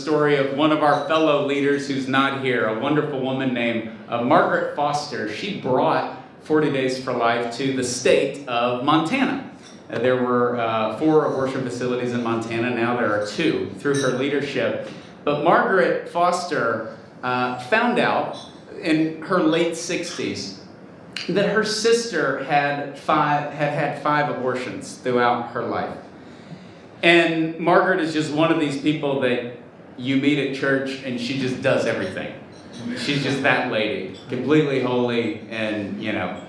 story of one of our fellow leaders who's not here, a wonderful woman named Margaret Foster. She brought 40 Days for Life to the state of Montana. There were 4 abortion facilities in Montana. Now there are 2 through her leadership. But Margaret Foster found out in her late 60s that her sister had had 5 abortions throughout her life. And Margaret is just one of these people that you meet at church and she just does everything. She's just that lady, completely holy and, a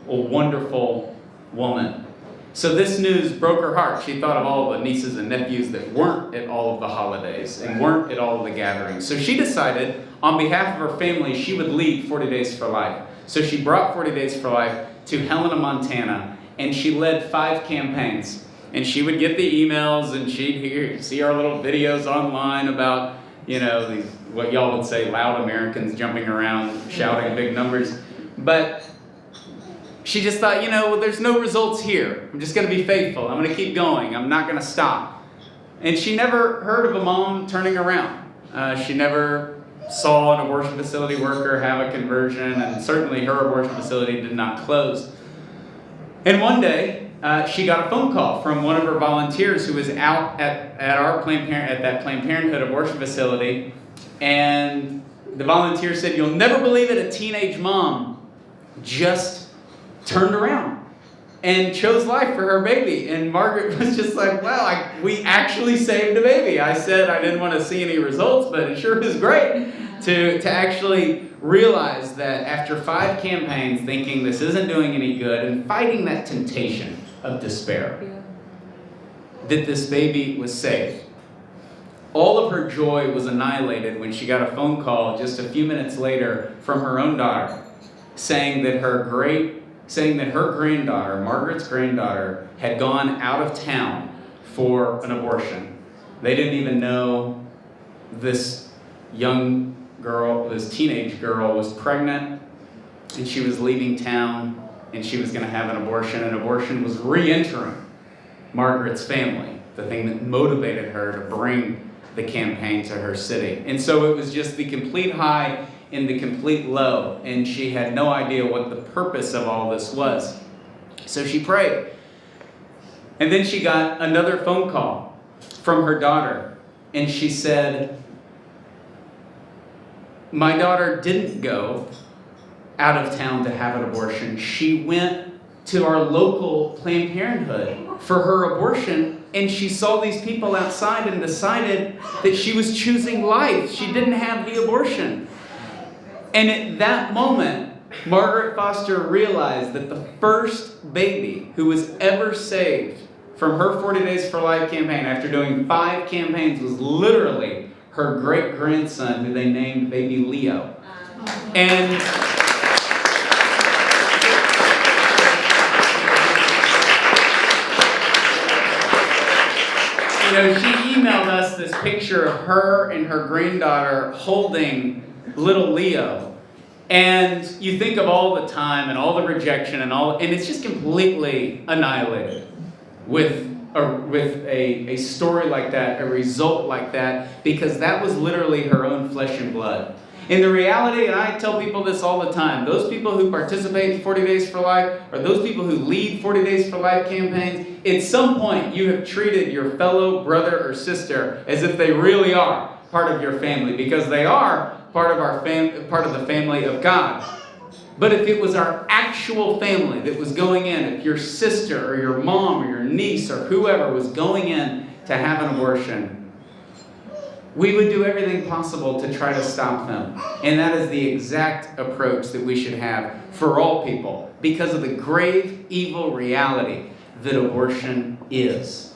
wonderful woman. So this news broke her heart. She thought of all the nieces and nephews that weren't at all of the holidays and weren't at all of the gatherings. So she decided, on behalf of her family, she would lead 40 Days for Life. So she brought 40 Days for Life to Helena, Montana, and she led 5 campaigns. And she would get the emails, and she'd see our little videos online about, these, what y'all would say, loud Americans jumping around, shouting big numbers. But she just thought, there's no results here. I'm just going to be faithful. I'm going to keep going. I'm not going to stop. And she never heard of a mom turning around. She never saw an abortion facility worker have a conversion, and certainly her abortion facility did not close. And one day, she got a phone call from one of her volunteers who was out at that Planned Parenthood abortion facility, and the volunteer said, "You'll never believe it, a teenage mom just turned around and chose life for her baby." And Margaret was just like, "Wow, we actually saved a baby." I said I didn't want to see any results, but it sure is great to actually realize that after 5 campaigns, thinking this isn't doing any good and fighting that temptation of despair, that this baby was saved. All of her joy was annihilated when she got a phone call just a few minutes later from her own daughter, saying that her granddaughter, Margaret's granddaughter, had gone out of town for an abortion. They didn't even know this young girl, this teenage girl, was pregnant, and she was leaving town, and she was going to have an abortion. And abortion was re-entering Margaret's family, the thing that motivated her to bring the campaign to her city. And so it was just the complete high and the complete low, and she had no idea what the purpose of all this was. So she prayed. And then she got another phone call from her daughter, and she said, "My daughter didn't go out of town to have an abortion. She went to our local Planned Parenthood for her abortion, and she saw these people outside and decided that she was choosing life. She didn't have the abortion." And at that moment, Margaret Foster realized that the first baby who was ever saved from her 40 Days for Life campaign, after doing 5 campaigns, was literally her great-grandson, who they named baby Leo. And she emailed us this picture of her and her granddaughter holding little Leo. And you think of all the time and all the rejection and it's just completely annihilated with a story like that, a result like that, because that was literally her own flesh and blood. In the reality, and I tell people this all the time, those people who participate in 40 Days for Life, or those people who lead 40 Days for Life campaigns, at some point you have treated your fellow brother or sister as if they really are part of your family, because they are part of the family of God. But if it was our actual family that was going in, if your sister or your mom or your niece or whoever was going in to have an abortion, we would do everything possible to try to stop them. And that is the exact approach that we should have for all people, because of the grave, evil reality that abortion is.